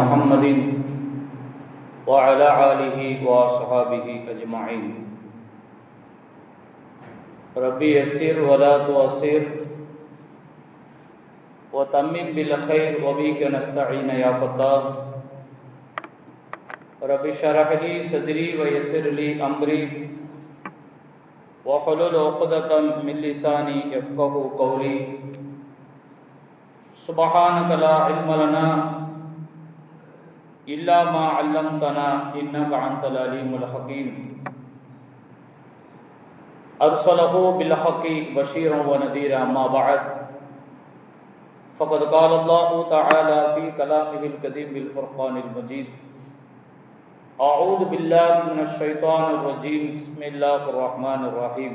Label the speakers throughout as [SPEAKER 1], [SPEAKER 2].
[SPEAKER 1] محمد وعلى آله وصحابه أجمعين. ربي يسر ولا تعسر وتمم بالخير وبك نستعين يا فتاح. رب اشرح لي صدري ويسر لي أمري واحلل عقدة من لساني يفقهوا قولي. سبحانك لا علم لنا إلا ما علمتنا إنك أنت العليم الحكيم. أرسله بالحق بشيرا ونذيرا. ما بعد، فقد قال الله تعالى في كلامه القديم بالفرقان المجيد: أعوذ بالله من الشيطان الرجيم. بسم الله الرحمن الرحيم.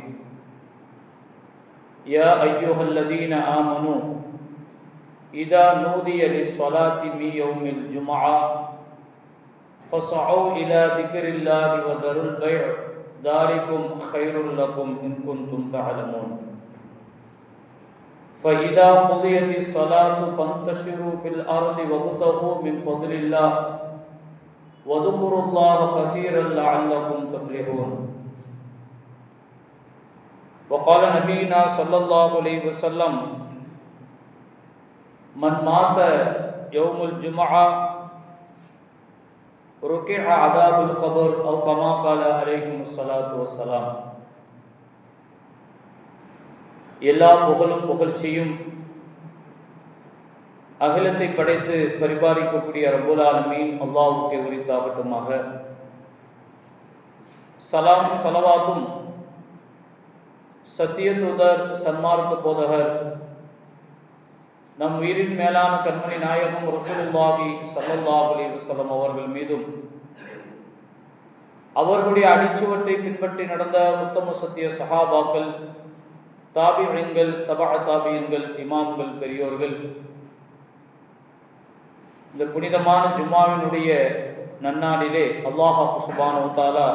[SPEAKER 1] يا أيها الذين آمنوا إذا نودي للصلاة من يوم الجمعة فاسعوا إلى ذكر الله وذروا البيع ذلكم خير لكم إن كنتم تعلمون. فإذا قضيت الصلاة فانتشروا في الأرض وابتغوا من فضل الله وذكروا الله كثيرا لعلكم تفلحون. وقال نبينا صلى الله عليه وسلم: من مات يوم الجمعة ركع عذاب القبر أو كما قال عليه الصلاة والسلام. எல்லா புகழும் புகழ்ச்சியும் அகிலத்தை படைத்து பரிபாலிக்கக்கூடிய ரப்புல் ஆலமீன் அல்லாஹ்வுக்கே உரித்தாகட்டுமாக. சலாம் சலவாத்தும் சத்திய தூதர் சன்மார்க்க போதகர் நம் உயிரின் மேலான கண்மணி நாயகம் ரசூலுல்லாஹி ஸல்லல்லாஹு அலைஹி வஸல்லம் அவர்கள் மீதும், அவர்களுடைய அடிச்சுவட்டை பின்பற்றி நடந்த உத்தம சத்திய சஹாபாக்கள், தாபிஈன்கள், தபஅ தாபிஈன்கள், இமாம்கள், பெரியோர்கள், இந்த புனிதமான ஜும்மாவினுடைய நன்னாளிலே அல்லாஹ் சுப்ஹானஹு வ தஆலா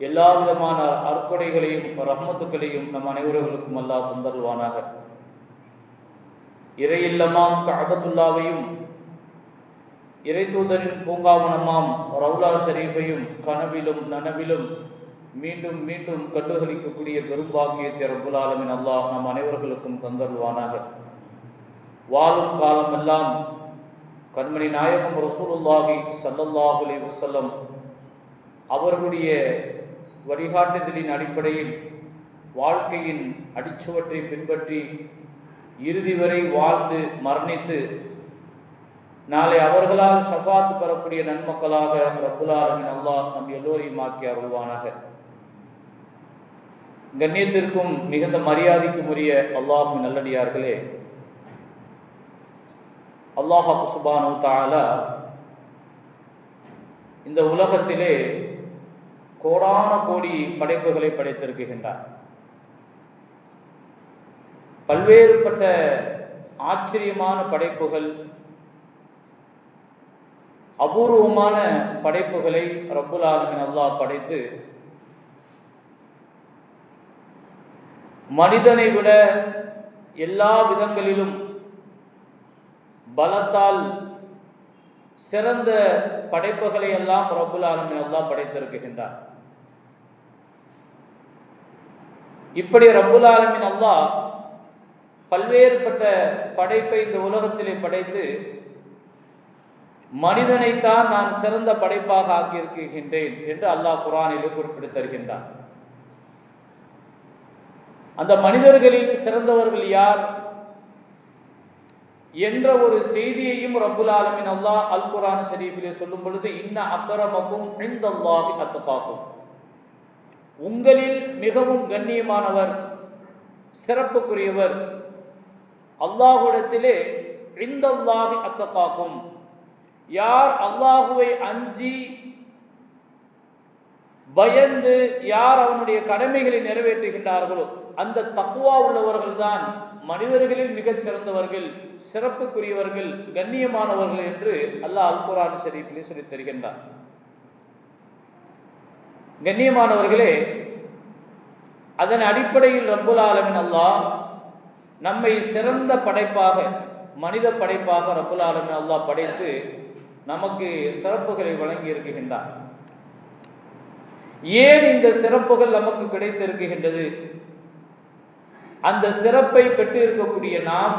[SPEAKER 1] எல்லா விதமான அற்கொடைகளையும் ரஹ்மத்துக்களையும் நம் அனைவர்களுக்கும் அல்லாஹ் தந்தருவானாக. இறை இல்லமாம் கஅபத்துல்லாவையும் இறை தூதரின் பூங்காவனமாம் ரவுலா ஷரீஃபையும் கனவிலும் நனவிலும் மீண்டும் மீண்டும் கண்டுகளிக்கக்கூடிய பெரும் பாக்கியத்தை ரப்புல் ஆலமீன் அல்லாஹ் நம் அனைவர்களுக்கும் தந்தருவானாக. வாழும் காலமெல்லாம் கண்மணி நாயகம் ரசூலுல்லாஹி ஸல்லல்லாஹு அலைஹி வஸல்லம் அவர்களுடைய வழிகாட்டுதலின் அடிப்படையில் வாழ்க்கையின் அடிச்சுவற்றை பின்பற்றி இறுதி வரை வாழ்ந்து மரணித்து நாளை அவர்களால் ஷஃபாத் பெறக்கூடிய நன்மக்களாக ரப்புல் ஆலமீன் அல்லாஹ் நம் எல்லோரையும் ஆக்கி அருள்வானாக. கண்ணியத்திற்கும் மிகுந்த மரியாதைக்கும் உரிய அல்லாஹ்வின் நல்லடியார்களே, அல்லாஹ் சுப்ஹானஹு வ தஆலா இந்த உலகத்திலே கோடான கோடி படைப்புகளை படைத்திருக்கின்றார். பல்வேறுபட்ட ஆச்சரியமான படைப்புகள், அபூர்வமான படைப்புகளை ரப்புல் ஆலமீன் அல்லாஹ் படைத்து மனிதனை விட எல்லா விதங்களிலும் பலத்தால் சிறந்த படைப்புகளை எல்லாம் ரப்புல் ஆலமீன் அல்லாஹ் படைத்திருக்கின்றார். இப்படி ரப்புல் ஆலமீன் அல்லாஹ் பல்வேறுபட்ட படைப்பை இந்த உலகத்திலே படைத்து மனிதனைத்தான் நான் சிறந்த படைப்பாக ஆக்கியிருக்கின்றேன் என்று அல்லாஹ் குர்ஆனிலே குறிப்பிட்டு தருகின்றார். அந்த மனிதர்களில் சிறந்தவர்கள் யார் என்ற ஒரு செய்தியையும் ரப்புல் ஆலமீன் அல்லாஹ் அல் குர்ஆன் ஷரீஃபிலே சொல்லும் பொழுது, இன்ன அக்ரமக்கும் இன்தல்லாஹி அத்காக்கும், உங்களில் மிகவும் கண்ணியமானவர், சிறப்புக்குரியவர் அல்லாஹ்விடத்திலே இன்தல்லாஹி அத்காக்கும், யார் அல்லாஹுவை அஞ்சி பயந்து யார் அவனுடைய கடமைகளை நிறைவேற்றுகின்றார்களோ அந்த தக்வா உள்ளவர்கள் தான் மனிதர்களில் மிகச் சிறந்தவர்கள், சிறப்புக்குரியவர்கள், கண்ணியமானவர்கள் என்று அல்லாஹ் அல் குர்ஆன் ஷரீஃபிலே சொல்லித் தருகின்றார். கண்ணியமானவர்களே, அதன் அடிப்படையில் ரப்புல் ஆலமீன் அல்லாஹ் நம்மை சிறந்த படைப்பாக மனித படைப்பாக ரப்புல் ஆலமீன் அல்லாஹ் படைத்து நமக்கு சிறப்புகளை வழங்கி இருக்குகின்றார். ஏன் இந்த சிறப்புகள் நமக்கு கிடைத்திருக்கின்றது? அந்த சிறப்பை பெற்று இருக்கக்கூடிய நாம்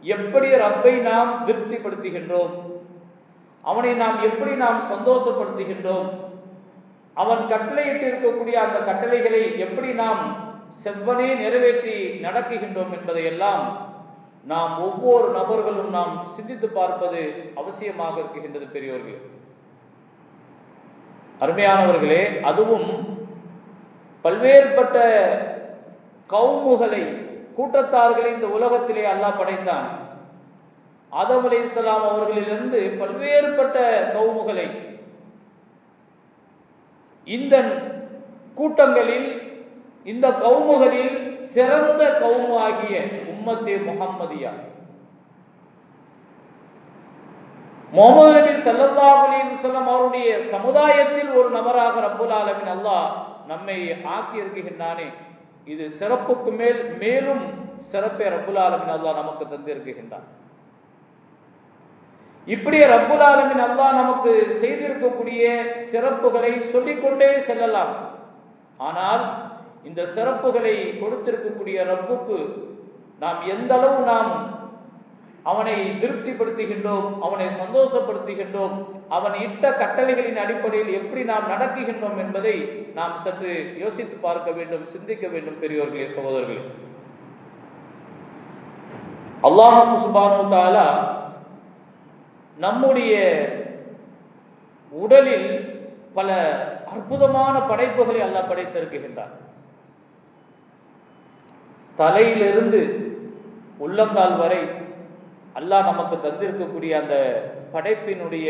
[SPEAKER 1] எப்படி ரப்பை நாம் திருப்திப்படுத்துகின்றோம், அவனை நாம் எப்படி நாம் சந்தோஷப்படுத்துகின்றோம், அவன் கட்டளையிட்டு இருக்கக்கூடிய அந்த கட்டளைகளை எப்படி நாம் செவ்வனே நிறைவேற்றி நடக்குகின்றோம் என்பதையெல்லாம் நாம் ஒவ்வொரு நபர்களும் நாம் சிந்தித்து பார்ப்பது அவசியமாக இருக்கின்றது. பெரியோர்களே, அருமையானவர்களே, அதுவும் பல்வேறுபட்ட கவுமுகளை, கூட்டத்தார்களை இந்த உலகத்திலே அல்லாஹ் படைத்தான். ஆதம் அலைஹிஸ்ஸலாம் அவர்களிலிருந்து பல்வேறுபட்ட கவுமுகளை இந்த கூட்டங்களில், இந்த கவுமுகளில் சிறந்த கவுமு ஆகிய உம்மத்தே முஹம்மதியா முஹம்மது நபி ஸல்லல்லாஹு அலைஹி வஸல்லம் அவருடைய சமுதாயத்தில் ஒரு நபராக ரப்புல் ஆலமீன் அல்லாஹ் நம்மை ஆக்கி இருக்கின்றானே, இது சிறப்புக்கு மேல் மேலும் சிறப்பை ரப்புல் ஆலமீன் அல்லாஹ் நமக்கு தந்திருக்கின்றான். இப்படி ரப்புல் ஆலமீன் அல்லாஹ் நமக்கு செய்திருக்கக்கூடிய சிறப்புகளை சொல்லிக்கொண்டே செல்லலாம். ஆனால் இந்த சிறப்புகளை கொடுத்திருக்கக்கூடிய ரப்புக்கு நாம் எந்த அளவு நாம் அவனை திருப்திப்படுத்துகின்றோம், அவனை சந்தோஷப்படுத்துகின்றோம், அவன் இட்ட கட்டளைகளின் அடிப்படையில் எப்படி நாம் நடக்குகின்றோம் என்பதை நாம் சற்று யோசித்து பார்க்க வேண்டும், சிந்திக்க வேண்டும். பெரியோர்களே, சகோதரர்களே, அல்லாஹ் சுப்ஹானஹு வ தஆலா நம்முடைய உடலில் பல அற்புதமான படைப்புகளை அல்லாஹ் படைத்திருக்கின்றார். தலையிலிருந்து உள்ளங்கால் வரை அல்லாஹ் நமக்கு தந்திருக்கக்கூடிய அந்த படைப்பினுடைய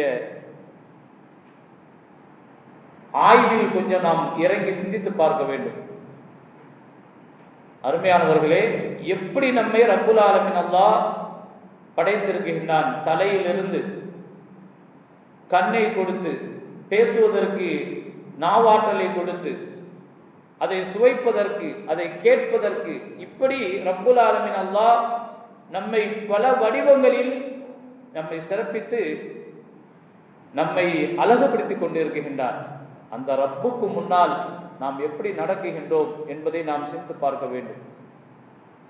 [SPEAKER 1] ஆய்வில் கொஞ்சம் நாம் இறங்கி சிந்தித்து பார்க்க வேண்டும். அருமையானவர்களே, எப்படி நம்மை ரப்புல் ஆலமீன் அல்லாஹ் படைத்திருக்கின்றான். தலையிலிருந்து கண்ணை கொடுத்து, பேசுவதற்கு நாவாற்றலை கொடுத்து, அதை சுவைப்பதற்கு, அதை கேட்பதற்கு, இப்படி ரப்புல் ஆலமீன் அல்லாஹ் நம்மை பல வடிவங்களில் நம்மை சிறப்பித்து நம்மை அழகுபடுத்திக் கொண்டிருக்கின்றார். அந்த ரப்புக்கு முன்னால் நாம் எப்படி நடக்குகின்றோம் என்பதை நாம் சிந்தித்து பார்க்க வேண்டும்.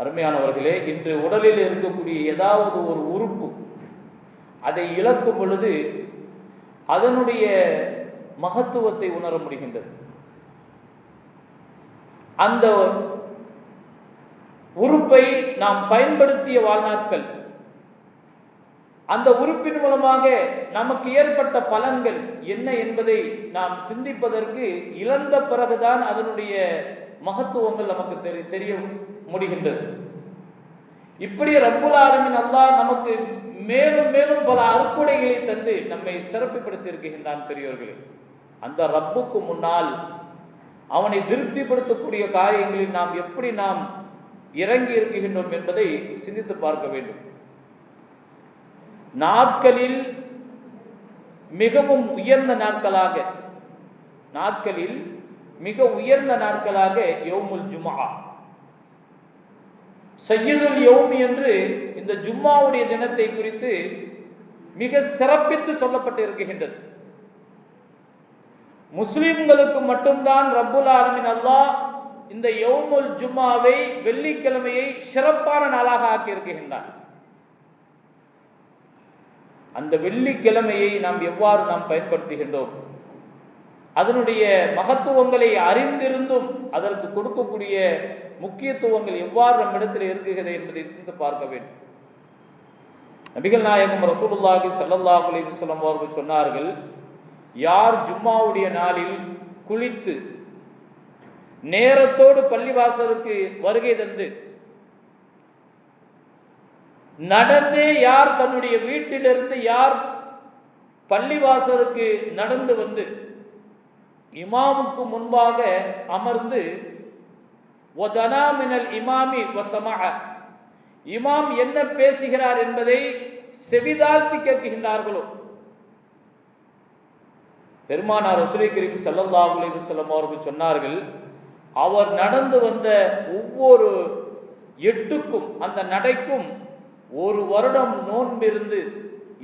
[SPEAKER 1] அருமையானவர்களே, இன்று உடலில் இருக்கக்கூடிய ஏதாவது ஒரு உறுப்பு அதை இழக்கும் பொழுது அதனுடைய மகத்துவத்தை உணர முடிகின்றது. அந்த உறுப்பை நாம் பயன்படுத்திய வாழ்நாட்கள், அந்த உறுப்பின் மூலமாக நமக்கு ஏற்பட்ட பலன்கள் என்ன என்பதை நாம் சிந்திப்பதற்கு இழந்த பிறகுதான் அதனுடைய மகத்துவங்கள் நமக்கு தெரிய முடிகின்றது. இப்படி ரப்புல் ஆலமீன் அல்லாஹ் நமக்கு மேலும் மேலும் பல அருக்குடைகளை தந்து நம்மை சிறப்புப்படுத்தி இருக்கின்றான். பெரியோர்களே, அந்த ரப்புக்கு முன்னால் அவனை திருப்திப்படுத்தக்கூடிய காரியங்களில் நாம் எப்படி நாம் இறங்கி இருக்கின்றோம் என்பதை சிந்தித்து பார்க்க வேண்டும். நாட்களில் மிகவும் உயர்ந்த நாட்களாக யௌமுல் ஜும்ஆ, சய்யிதுல் யௌம் என்று இந்த ஜும்மாவுடைய தினத்தை குறித்து மிக சிறப்பித்து சொல்லப்பட்டு இருக்கின்றது. முஸ்லிம்களுக்கு மட்டும்தான் ரப்புல் ஆலமீன் அல்லாஹ் இந்த யௌமுல் ஜும்மாவை, வெள்ளிக்கிழமையை சிறப்பான நாளாக ஆக்கி இருக்கின்றான். அந்த வெள்ளிக்கிழமையை நாம் எவ்வாறு நாம் பயன்படுத்துகின்றோம், அதனுடைய மகத்துவங்களை அறிந்திருந்தும் அதற்கு கொடுக்கக்கூடிய முக்கியத்துவங்கள் எவ்வாறு நம்மிடத்தில் இருக்குகிறது என்பதை சிந்து பார்க்க வேண்டும். நபிகள் நாயகம் ரசூலுல்லாஹி ஸல்லல்லாஹு அலைஹி வஸல்லம் அவர்கள் சொன்னார்கள், யார் ஜும்மாவுடைய நாளில் குளித்து நேரத்தோடு பள்ளிவாசலுக்கு வருகை தந்து நடந்தே, யார் தன்னுடைய வீட்டிலிருந்து யார் பள்ளிவாசலுக்கு நடந்து வந்து இமாமுக்கு முன்பாக அமர்ந்து வதனா மினல் இமாமி வஸமஅ, இமாம் என்ன பேசுகிறார் என்பதை செவிதாழ்த்தி கேட்கின்றார்களோ, பெருமானார் ரசூலுல்லாஹி கரீம் ஸல்லல்லாஹு அலைஹி வஸல்லம் அவர்கள் சொன்னார்கள், அவர் நடந்து வந்த ஒவ்வொரு எட்டுக்கும், அந்த நடைக்கும் ஒரு வருடம் நோன்பிருந்து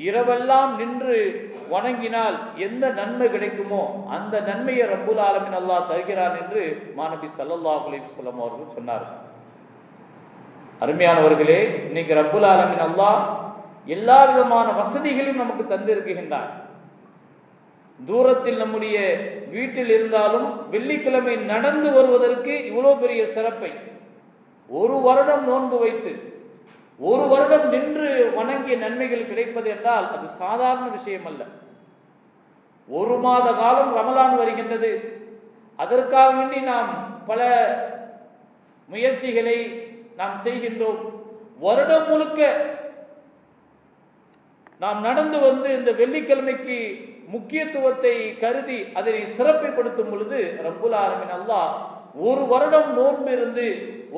[SPEAKER 1] இரவெல்லாம் நின்று வணங்கினால் எந்த நன்மை கிடைக்குமோ அந்த நன்மையை ரப்புல் ஆலமீன் அல்லாஹ் தருகிறான் என்று மாநபி ஸல்லல்லாஹு அலைஹி வஸல்லம் அவர்கள் சொன்னார்கள். அருமையானவர்களே, இன்னைக்கு ரப்புல் ஆலமீன் அல்லாஹ் எல்லா விதமான வசதிகளையும் நமக்கு தந்திருக்கின்றான். தூரத்தில் நம்முடைய வீட்டில் இருந்தாலும் வெள்ளிக்கிழமை நடந்து வருவதற்கு இவ்வளோ பெரிய சிறப்பை, ஒரு வருடம் நோன்பு வைத்து ஒரு வருடம் நின்று வணங்கிய நன்மைகள் கிடைப்பது என்றால் அது சாதாரண விஷயம் அல்ல. ஒரு மாத காலம் ரமலான் வருகின்றது, அதற்காக வேண்டி நாம் பல முயற்சிகளை நாம் செய்கின்றோம். வருடம் முழுக்க நாம் நடந்து வந்து இந்த வெள்ளிக்கிழமைக்கு முக்கியத்துவத்தை கருதி அதனை சிறப்புப்படுத்தும் பொழுது ரப்புல் ஆலமீன் அல்லாஹ் ஒரு வருடம் நோன்பு இருந்து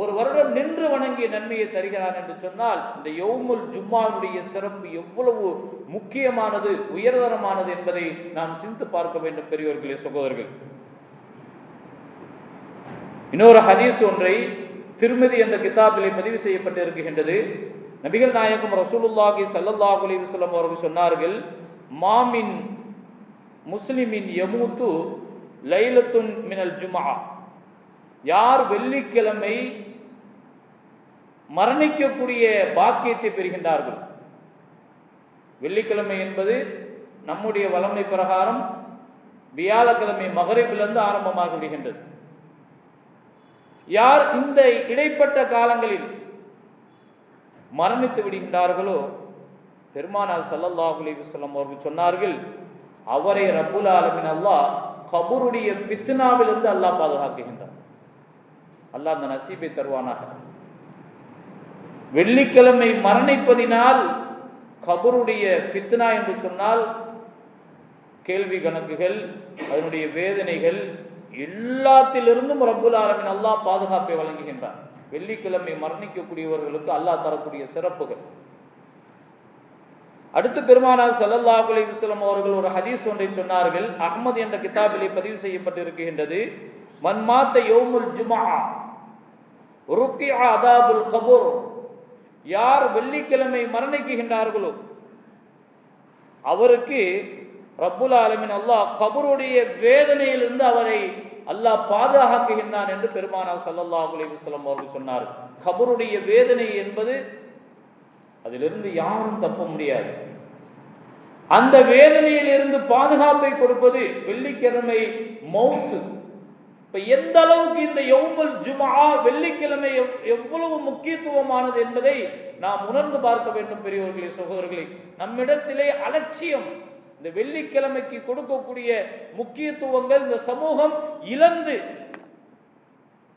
[SPEAKER 1] ஒரு வருடம் நின்று வணங்கிய நன்மையை தருகிறான் என்று சொன்னால் இந்த யௌமுல் ஜும்மாவுடைய சிறப்பு எவ்வளவு முக்கியமானது, உயர்தரமானது என்பதை நாம் சிந்தித்து பார்க்க வேண்டும். பெரியோர்களே, சகோதரர்கள், இன்னொரு ஹதீஸ் ஒன்றை திருமதி என்ற கிதாபிலே பதிவு செய்யப்பட்டு இருக்கின்றது. நபிகள் நாயகம் ரசூலுல்லாஹி ஸல்லல்லாஹு அலைஹி வஸல்லம் அவர்கள் சொன்னார்கள், மாமின் முஸ்லிமின் யமூத்து லைலத்துன் மினல் ஜும்ஆ, யார் வெள்ளிக்கிழமை மரணிக்கக்கூடிய பாக்கியத்தை பெறுகின்றார்கள். வெள்ளிக்கிழமை என்பது நம்முடைய வளமை பிரகாரம் வியாழக்கிழமை மகரிபிலிருந்து ஆரம்பமாக விடுகின்றது. யார் இந்த இடைப்பட்ட காலங்களில் மரணித்து விடுகின்றார்களோ பெருமானார் ஸல்லல்லாஹு அலைஹி வஸல்லம் அவர்கள் சொன்னார்கள், அவரை ரப்புல் ஆலமீன் அல்லாஹ் கபருடைய ஃபித்னாவிலிருந்து அல்லாஹ் பாதுகாக்குகின்றார். அல்லாஹ் அந்த நசீபை தருவானாக. வெள்ளிக்கிழமை மரணிப்பதினால் கபருடைய ஃபித்னா என்று சொன்னால் கேள்வி கணக்குகள், அதனுடைய வேதனைகள் எல்லாத்திலிருந்தும் ரப்புல் ஆலமீன் அல்லாஹ் பாதுகாப்பை வழங்குகின்றார். வெள்ளிக்கிழமை மரணிக்கக்கூடியவர்களுக்கு அல்லாஹ் தரக்கூடிய சிறப்புகள். அடுத்து பெருமானார் ஸல்லல்லாஹு அலைஹி வஸல்லம் அவர்கள் ஒரு ஹதீஸ் ஒன்றை சொன்னார்கள். அஹ்மத் என்ற கிதாபிலே பதிவு செய்யப்பட்டிருக்கின்றது. மன் மாத்த யௌமுல் ஜும்ஆ ருக்கிஅ அதாபுல் கபர், யார் வெள்ளிக்கிழமை மரணிக்குகின்றார்களோ அவருக்கு ரப்புல் ஆலமீன் அல்லாஹ் கபருடைய வேதனையிலிருந்து அவரை அல்லாஹ் பாதுகாக்குகின்றான் என்று பெருமானார் ஸல்லல்லாஹு அலைஹி வஸல்லம் அவர்கள் சொன்னார். கபருடைய வேதனை என்பது அதிலிருந்து யாரும் தப்ப முடியாது. அந்த வேதனையிலிருந்து பாதுகாப்பை கொடுப்பது வெள்ளிக்கிழமை மௌத்து. இப்ப எந்த அளவுக்கு இந்த யௌமுல் ஜும்ஆ வெள்ளிக்கிழமை எவ்வளவு முக்கியத்துவமானது என்பதை நாம் உணர்ந்து பார்க்க வேண்டும். பெரியவர்களே, சகோதரர்களே, நம்மிடத்திலே அலட்சியம், இந்த வெள்ளிக்கிழமைக்கு கொடுக்கக்கூடிய முக்கியத்துவங்கள் இந்த சமூகம் இழந்து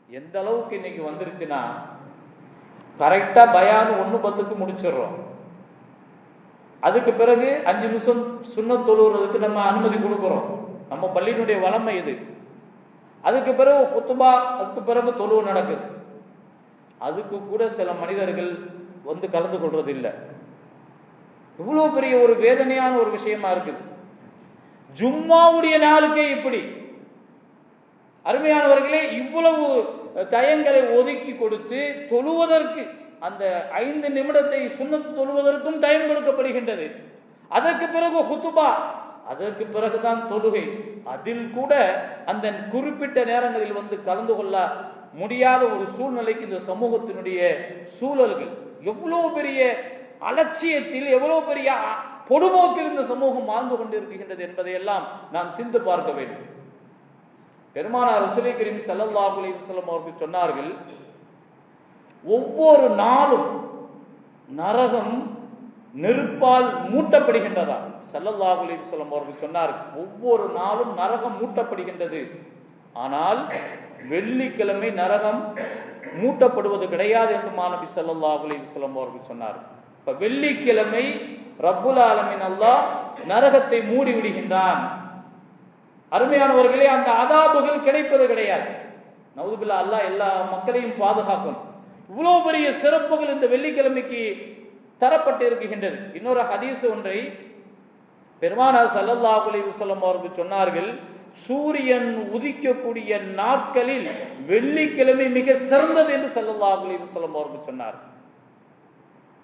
[SPEAKER 1] எந்த அளவுக்கு இன்னைக்கு வந்துருச்சுன்னா, கரெக்டா பயான் 1:10 முடிச்சிடுறோம். அதுக்கு பிறகு 5 நிமிஷம் சுன்னத் தொழுகிறதுக்கு நம்ம அனுமதி கொடுக்குறோம். நம்ம பள்ளியினுடைய வளமை இது. அதுக்கு பிறகு ஹுத்பா, அதுக்கு பிறகு தொழுவு நடக்குது. அதுக்கு கூட சில மனிதர்கள் வந்து கலந்து கொள்றது இல்லை. இவ்வளோ பெரிய ஒரு வேதனையான ஒரு விஷயமா இருக்குது. ஜும்மாவுடைய நாளுக்கே இப்படி. அருமையானவர்களே, இவ்வளவு தயங்களை ஒதுக்கி கொடுத்து தொழுவதற்கு அந்த 5 நிமிடத்தை சுன்னத்து தொழுவதற்கும் டைம் கொடுக்கப்படுகின்றது. அதற்கு பிறகு ஹுத்துபா, அதற்கு பிறகுதான் தொழுகை. அதில் கூட அந்த குறிப்பிட்ட நேரங்களில் வந்து கலந்து கொள்ள முடியாத ஒரு சூழ்நிலைக்கு இந்த சமூகத்தினுடைய சூழல்கள், எவ்வளோ பெரிய அலட்சியத்தில், எவ்வளோ பெரிய பொடுபோக்கில் இந்த சமூகம் வாழ்ந்து கொண்டிருக்கின்றது என்பதையெல்லாம் நாம் சிந்து பார்க்க வேண்டும். பெருமானார் ரசூல் கரீம் ஸல்லல்லாஹு அலைஹி வஸல்லம் அவர்கள் சொன்னார்கள், ஒவ்வொரு நாளும் நரகம் நெருப்பால் மூட்டப்படுகின்றதா. ஸல்லல்லாஹு அலைஹி வஸல்லம் அவர்கள் சொன்னார்கள், ஒவ்வொரு நாளும் நரகம் மூட்டப்படுகின்றது. ஆனால் வெள்ளிக்கிழமை நரகம் மூட்டப்படுவது கிடையாது என்று மாநபி ஸல்லல்லாஹு அலைஹி வஸல்லம் அவர்கள் சொன்னார்கள். இப்ப வெள்ளிக்கிழமை ரப்புல் ஆலமீன் அல்லாஹ் நரகத்தை மூடி விடுகின்றான். அருமையானவர்களே, அந்த அதாபுகள் கிடைப்பது கிடையாது. நவுதுபில்லா, அல்லாஹ் எல்லா மக்களையும் பாதுகாக்கும். இவ்வளோ பெரிய சிறப்புகள் இந்த வெள்ளிக்கிழமைக்கு தரப்பட்டு இருக்கின்றது. இன்னொரு ஹதீஸ் ஒன்றை பெருமானார் ஸல்லல்லாஹு அலைஹி வஸல்லம் அவர்கள் சொன்னார்கள், சூரியன் உதிக்கக்கூடிய நாட்களில் வெள்ளிக்கிழமை மிக சிறந்தது என்று ஸல்லல்லாஹு அலைஹி வஸல்லம் அவர்கள் சொன்னார்.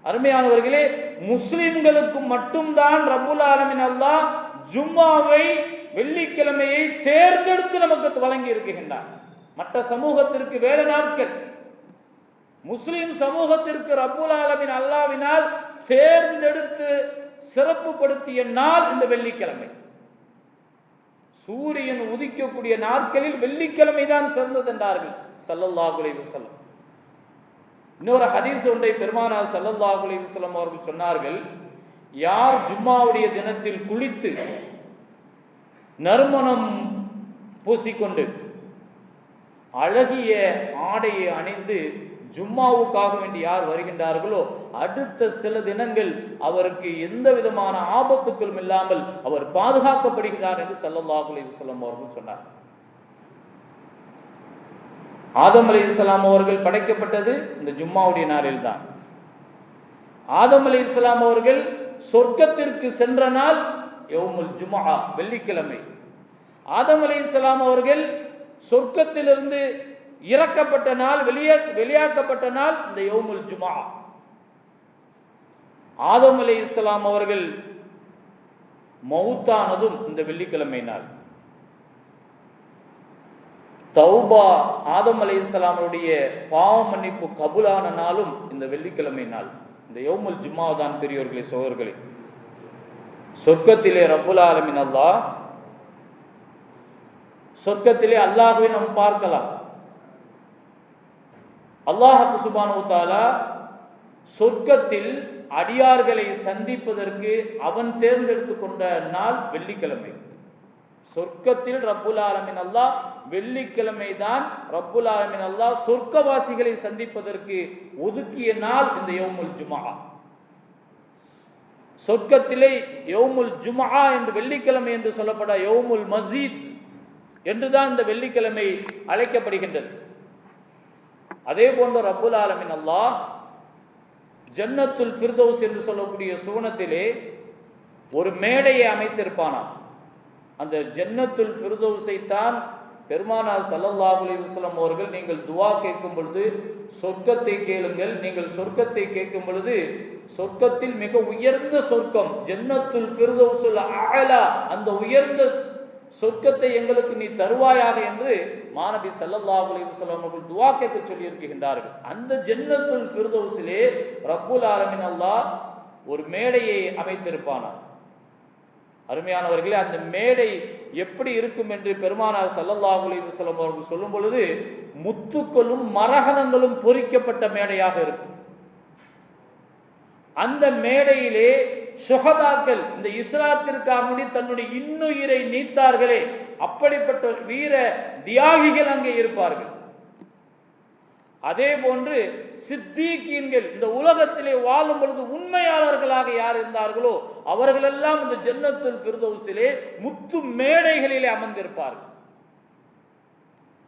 [SPEAKER 1] அருமையானவர்களே, முஸ்லிம்களுக்கு மட்டும்தான் ரப்புல் ஆலமீன் அல்லாஹ் ஜும்மாவை, வெள்ளிக்கிழமையை தேர்ந்தெடுத்து நமக்கு வழங்கி இருக்கின்றார். மற்ற சமூகத்திற்கு வேறு நாட்கள், முஸ்லிம் சமூகத்திற்கு ரப்புல் ஆலமீன் அல்லாஹ்வினால் தேர்ந்தெடுத்து சிறப்புப்படுத்திய நாள் இந்த வெள்ளிக்கிழமை. சூரியன் உதிக்கக்கூடிய நாட்களில் வெள்ளிக்கிழமை தான் சிறந்தது என்றார்கள் ஸல்லல்லாஹு அலைஹி வஸல்லம். இன்னொரு ஹதீஸ் ஒன்றை பெருமானார் ஸல்லல்லாஹு அலைஹி வஸல்லம் அவர்கள் சொன்னார்கள், யார் ஜும்மாவுடைய தினத்தில் குளித்து நறுமணம் பூசிக்கொண்டு அழகிய ஆடையை அணிந்து ஜும்மாவுக்காக வேண்டி யார் வருகின்றார்களோ அடுத்த சில தினங்கள் அவருக்கு எந்த விதமான ஆபத்துக்களும் இல்லாமல் அவர் பாதுகாக்கப்படுகிறார் என்று ஸல்லல்லாஹு அலைஹி வஸல்லம் அவர்கள் சொன்னார். ஆதம் அலைஹிஸ்ஸலாம் அவர்கள் படைக்கப்பட்டது இந்த ஜும்மாவுடைய நாளில் தான். ஆதம் அலைஹிஸ்ஸலாம் அவர்கள் சொர்க்கத்திற்கு சென்ற நாள் யௌமுல் ஜும்ஆ, வெள்ளிக்கிழமை. ஆதம் அலைஹிஸ்ஸலாம் அவர்கள் சொர்க்கத்திலிருந்து இறக்கப்பட்ட நாள், வெளியாக்கப்பட்ட நாள் இந்த யௌமுல் ஜும்ஆ. ஆதம் அலைஹிஸ்ஸலாம் அவர்கள் மௌத்தானதும் இந்த வெள்ளிக்கிழமை நாள். தௌபா, ஆதம் அலைஹிஸ்ஸலாமுடைய பாவ மன்னிப்பு கபூலான நாளும் இந்த வெள்ளிக்கிழமை நாள். இந்த யௌமுல் ஜும்ஆ தான் பெரியோர்களே, சகோதரர்களே. சொர்க்கத்திலே ரப்புல் ஆலமீன் அல்லாஹ், சொர்க்கத்திலே அல்லாஹ்வை நாம் பார்க்கலாம். அல்லாஹ் சுப்ஹானஹு வ தஆலா சொர்க்கத்தில் அடியார்களை சந்திப்பதற்கு அவன் தேர்ந்தெடுத்து கொண்ட நாள் வெள்ளிக்கிழமை. சொர்க்கத்தில் ரப்புல் ஆலமீன் அல்லாஹ் வெள்ளிக்கிழமை தான் ரப்புல் ஆலமீன் அல்லாஹ் சொர்க்கவாசிகளை சந்திப்பதற்கு ஒதுக்கிய நாள் இந்த யௌமுல் ஜும்ஆ. சொர்க்கத்திலே யௌமுல் ஜும்ஆ என்று வெள்ளிக்கிழமை என்று சொல்லப்பட யௌமுல் மஸ்ஜித் என்றுதான் இந்த வெள்ளிக்கிழமை அழைக்கப்படுகின்றது. அதே போன்று ரப்புல் ஆலமீன் அல்லாஹ் ஜன்னத்துல் ஃபிர்தௌஸ் என்று சொல்லக்கூடிய சுவனத்திலே ஒரு மேடையை அமைத்திருப்பானாம். அந்த ஜன்னத்துல் ஃபிர்தௌஸை தான் பெருமானார் ஸல்லல்லாஹு அலைஹி வஸல்லம் அவர்கள், நீங்கள் துஆ கேட்கும் பொழுது சொர்க்கத்தை கேளுங்கள், நீங்கள் சொர்க்கத்தை கேட்கும் பொழுது சொர்க்கத்தில் மிக உயர்ந்த சொர்க்கம் ஜன்னத்துல் ஃபிர்தௌஸுல் அஅலா, அந்த உயர்ந்த சொர்க்கத்தை எங்களுக்கு நீ தருவாயாக என்று மாநபி ஸல்லல்லாஹு அலைஹி வஸல்லம் அவர்கள் துஆ கேட்க சொல்லி இருக்கின்றார்கள். அந்த ஜன்னத்துல் ஃபிர்தௌஸிலே ரப்புல் ஆலமீன் அல்லாஹ் ஒரு மேடையை அமைத்திருப்பானாம். அருமையானவர்களே, அந்த மேடை எப்படி இருக்கும் என்று பெருமானார் ஸல்லல்லாஹு அலைஹி வஸல்லம் அவர்கள் சொல்லும் பொழுது முத்துக்களும் மரகதங்களும் பொறிக்கப்பட்ட மேடையாக இருக்கும். அந்த மேடையிலே ஷுஹதாக்கள், இந்த இஸ்லாத்திற்காக தன்னுடைய இன்னுயிரை நீத்தார்களே, அப்படிப்பட்ட வீர தியாகிகள் அங்கே இருப்பார்கள். அதே போன்று சித்தீக்கீன்கள், இந்த உலகத்திலே வாழும் பொழுது உண்மையாளர்களாக யார் இருந்தார்களோ அவர்களெல்லாம் இந்த ஜன்னத்துல் ஃபிர்தௌஸிலே முத்து மேடைகளிலே அமர்ந்திருப்பார்கள்.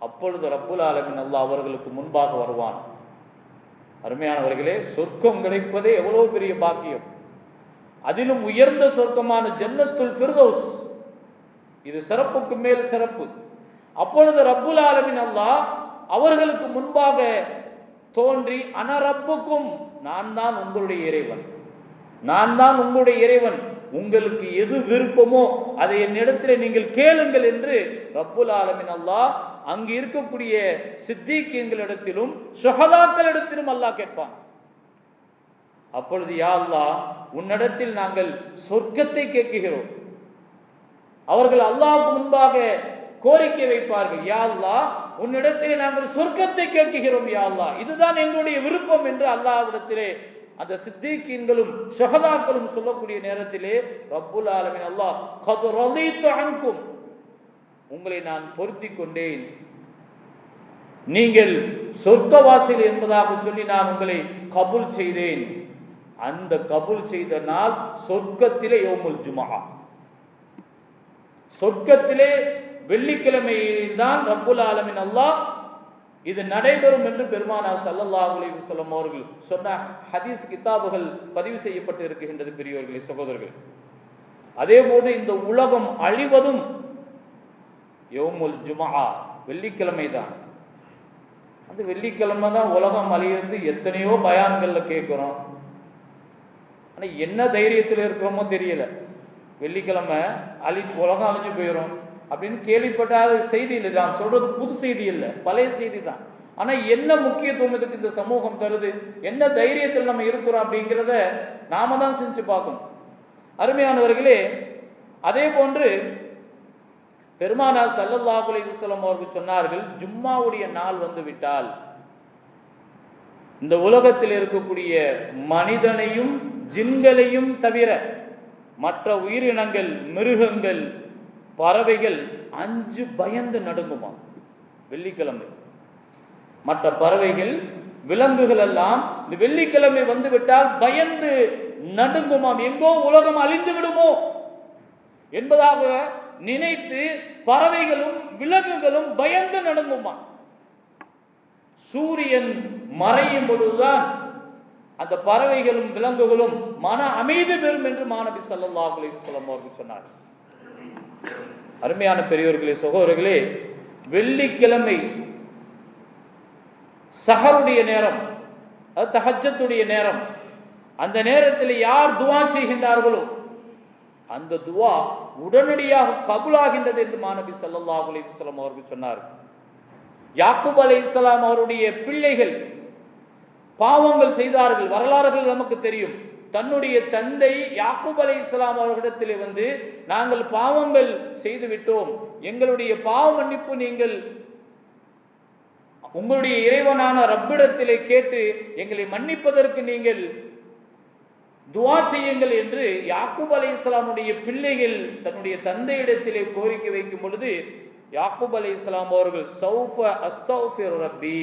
[SPEAKER 1] அப்பொழுது ரப்புல் ஆலமீன் அல்லாஹ் அவர்களுக்கு முன்பாக வருவான். அருமையானவர்களே, சொர்க்கம் கிடைப்பதே எவ்வளவு பெரிய பாக்கியம். அதிலும் உயர்ந்த சொர்க்கமான ஜன்னத்துல் ஃபிர்தௌஸ், இது சிறப்புக்கு மேல் சிறப்பு. அப்பொழுது ரப்புல் ஆலமீன் அல்லாஹ் அவர்களுக்கு முன்பாக தோன்றி, அன ரப்புக்கும், நான் தான் உங்களுடைய இறைவன், நான் தான் உங்களுடைய இறைவன், உங்களுக்கு எது விருப்பமோ அதை என்னிடத்தில் நீங்கள் கேளுங்கள் என்று ரப்புல் ஆலமீன் அல்லாஹ் அங்கு இருக்கக்கூடிய சித்தீக்கீன்களிடத்திலும் ஷுஹதாக்களிடத்திலும் அல்லாஹ் கேட்பான். அப்பொழுது யா அல்லாஹ், உன்னிடத்தில் நாங்கள் சொர்க்கத்தை கேட்கிறோம். அவர்கள் அல்லாஹ்வுக்கு முன்பாக கோரிக்கை வைப்பார்கள், யா அல்லாஹ், உன்னிடத்திலே நாங்கள் சொர்க்கத்தை கேட்கிறோம் யா அல்லாஹ், இதுதான் எங்களுடைய விருப்பம் என்று அல்லாஹ்விடத்திலே அந்த சித்தீக்கீன்களும் ஷுஹதாக்களும் சொல்லக்கூடிய நேரத்திலே ரப்புல் ஆலமீன் அல்லாஹ், கத் ரலீது அன்கும், உங்களை நான் பொருத்திக் கொண்டேன், நீங்கள் சொர்க்கவாசிகள் என்பதாக சொல்லி நான் உங்களை கபூல் செய்தேன். அந்த கபூல் செய்த நாள் சொர்க்கத்திலே யௌமுல் ஜும்ஆ, சொர்க்கத்திலே வெள்ளிக்கிழமையில் தான் ரப்புல் ஆலமீன் அல்லாஹ் இது நடைபெறும் என்று பெருமானார் ஸல்லல்லாஹு அலைஹி வஸல்லம் அவர்கள் சொன்ன ஹதீஸ் கிதாபுகள் பதிவு செய்யப்பட்டு இருக்கின்றது. பெரியோர்களே, சகோதரர்கள், அதே போன்று இந்த உலகம் அழிவதும் யௌமுல் ஜும்ஆ, வெள்ளிக்கிழமை தான். அந்த வெள்ளிக்கிழமை தான் உலகம் அழியிறது. எத்தனையோ பயான்களில் கேட்குறோம், ஆனால் என்ன தைரியத்தில் இருக்கிறோமோ தெரியல. வெள்ளிக்கிழமை உலகம் அழிஞ்சு போயிடும் அப்படின்னு கேள்விப்பட்டாத செய்தி இல்லை. நான் சொல்றது புது செய்தி இல்லை, பழைய செய்தி தான். ஆனால் என்ன முக்கியத்துவம் இதுக்கு இந்த சமூகம் தருது, என்ன தைரியத்தில் நம்ம இருக்கிறோம் அப்படிங்கிறத நாம தான் செஞ்சு பார்க்கணும். அருமையானவர்களே, அதே போன்று பெருமானார் ஸல்லல்லாஹு அலைஹி வஸல்லம் அவர்கள் சொன்னார்கள், ஜும்மாவுடைய நாள் வந்து விட்டால் இந்த உலகத்தில் இருக்கக்கூடிய மனிதனையும் ஜின்களையும் தவிர மற்ற உயிரினங்கள், மிருகங்கள், பறவைகள் 5 பயந்து நடுங்குமா. வெள்ளிக்கிழமை மற்ற பறவைகள், விலங்குகள் எல்லாம் இந்த வெள்ளிக்கிழமை வந்து விட்டால் பயந்து நடுங்குமாம். எங்கோ உலகம் அழிந்து விடுமோ என்பதாக நினைத்து பறவைகளும் விலங்குகளும் பயந்து நடுங்குமா. சூரியன் மறையும் பொழுதுதான் அந்த பறவைகளும் விலங்குகளும் மன அமைதி பெறும் என்று மாநபி ஸல்லல்லாஹு அலைஹி வஸல்லம் அவர்கள் சொன்னார். அருமையான பெரியோர்களே, சகோதரர்களே, வெள்ளிக்கிழமை சஹருடைய நேரம், அது தஹஜ்ஜத்துடைய நேரம். அந்த நேரத்தில் யார் துவா செய்கின்றார்களோ அந்த துவா உடனடியாக கபூலாகின்றது என்று மாநபி ஸல்லல்லாஹு அலைஹி வஸல்லம் அவர்கள் சொன்னார். யாக்கூப் அலைஹிஸ்ஸலாம் அவருடைய பிள்ளைகள் பாவங்கள் செய்தார்கள், வரலாறுகள் நமக்கு தெரியும். தன்னுடைய தந்தை யாக்கூப் அலைஹிஸ்ஸலாம் அவர்களிடத்திலே வந்து, நாங்கள் பாவங்கள் செய்து விட்டோம், எங்களுடைய பாவ மன்னிப்பு நீங்கள் உங்களுடைய இறைவனான ரப்பிடத்திலே கேட்டு எங்களை மன்னிப்பதற்கு நீங்கள் துவா செய்யுங்கள் என்று யாக்கூப் அலைஹிஸ்ஸலாமுடைய பிள்ளைகள் தன்னுடைய தந்தையிடத்திலே கோரிக்கை வைக்கும் பொழுது யாக்கூப் அலைஹிஸ்ஸலாம் அவர்கள், சௌஃப அஸ்தக்ஃபிரு ரப்பி,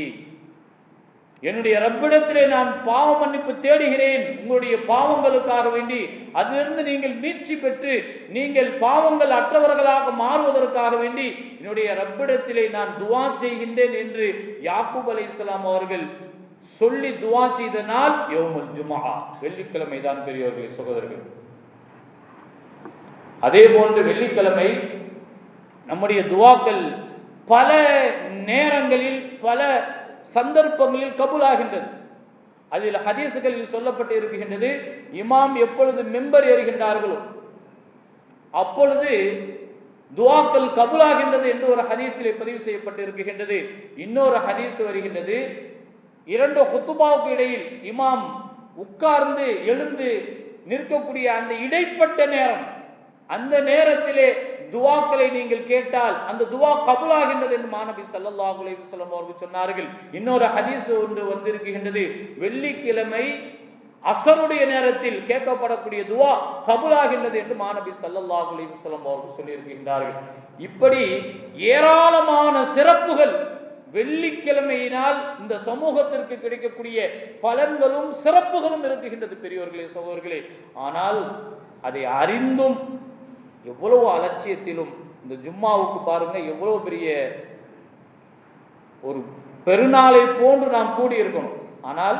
[SPEAKER 1] என்னுடைய ரப்பிடத்திலே நான் பாவ மன்னிப்பு தேடுகிறேன், உங்களுடைய பாவங்களுக்காக வேண்டி அதிலிருந்து நீங்கள் மீட்சி பெற்று நீங்கள் பாவங்கள் அற்றவர்களாக மாறுவதற்காக வேண்டி என்னுடைய ரப்பிடத்திலே நான் துவா செய்கின்றேன் என்று யாக்கூப் அலைஹிஸ்ஸலாம் அவர்கள் சொல்லி துவா செய்த நாள் யௌமுல் ஜும்ஆ, வெள்ளிக்கிழமை தான் பெரியவர்களே, சகோதரர்கள். அதே போன்று வெள்ளிக்கிழமை நம்முடைய துவாக்கள் பல நேரங்களில் பல சந்தர்ப்பங்களில் கபூலாகின்றது. அதில் ஹதீசுகளில் சொல்லப்பட்டு இருக்கின்றது, இமாம் எப்பொழுது மிம்பர் ஏறுகின்றார்களோ அப்பொழுது துவாக்கள் கபூலாகின்றது என்று ஒரு ஹதீஸிலே பதிவு செய்யப்பட்டு இருக்கின்றது. இன்னொரு ஹதீஸ் வருகின்றது, 2 ஹுத்துபாவுக்கு இடையில் இமாம் உட்கார்ந்து எழுந்து நிற்கக்கூடிய அந்த இடைப்பட்ட நேரம், அந்த நேரத்திலே துவாக்களை நீங்கள் கேட்டால் அந்த துவா கபூலாகின்றது என்று மாநபி ஸல்லல்லாஹு அலைஹி வஸல்லம் அவர்கள் சொன்னார்கள். இன்னொரு ஹதீஸ் ஒன்று வந்திருக்கின்றது, வெள்ளிக்கிழமை அஸருடைய நேரத்தில் கேட்கப்படக்கூடிய துவா கபூலாகின்றது என்று மாநபி ஸல்லல்லாஹு அலைஹி வஸல்லம் அவர்கள் சொல்லியிருக்கின்றார்கள். இப்படி ஏராளமான சிறப்புகள் வெள்ளிக்கிழமையினால் இந்த சமூகத்திற்கு கிடைக்கக்கூடிய பலன்களும் சிறப்புகளும் இருக்குகின்றது பெரியோர்களே, சகோதரர்களே. ஆனால் அதை அறிந்தும் எவ்வளவு அலட்சியத்திலும் இந்த ஜும்மாவுக்கு பாருங்க, எவ்வளவு பெரிய ஒரு பெருநாளை போன்று நாம் கூடியிருக்கணும். ஆனால்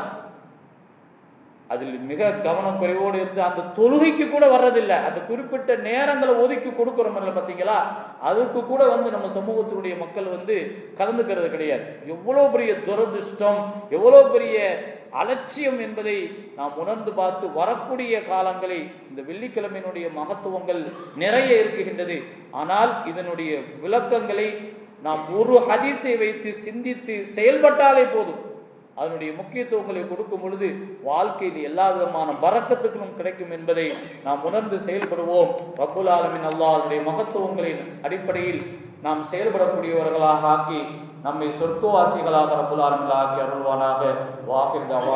[SPEAKER 1] அதில் மிக கவனக்குறைவோடு இருந்து அந்த தொழுகைக்கு கூட வர்றதில்லை. அந்த குறிப்பிட்ட நேரங்களை ஒதுக்கி கொடுக்குறோம் இல்லை பார்த்தீங்களா, அதுக்கு கூட நம்ம சமூகத்தினுடைய மக்கள் கலந்துக்கிறது கிடையாது. எவ்வளோ பெரிய துரதிருஷ்டம், எவ்வளோ பெரிய அலட்சியம் என்பதை நாம் உணர்ந்து பார்த்து வரக்கூடிய காலங்களை இந்த வெள்ளிக்கிழமையினுடைய மகத்துவங்கள் நிறைய இருக்குகின்றது. ஆனால் இதனுடைய விளக்கங்களை நாம் ஒரு ஹதீஸை வைத்து சிந்தித்து செயல்பட்டாலே போதும். அதனுடைய முக்கியத்துவங்களை கொடுக்கும் பொழுது வாழ்க்கையில் எல்லா விதமான பரக்கத்துக்கும் கிடைக்கும் என்பதை நாம் உணர்ந்து செயல்படுவோம். ரப்புல் ஆலமீன் அல்லாஹ்வுடைய மகத்துவங்களின் அடிப்படையில் நாம் செயல்படக்கூடியவர்களாக ஆக்கி நம்மை சொர்க்கவாசிகளாக ரப்புல் ஆலமீன் ஆக்கி அருள்வானாக. வாஹிர் தஅவா.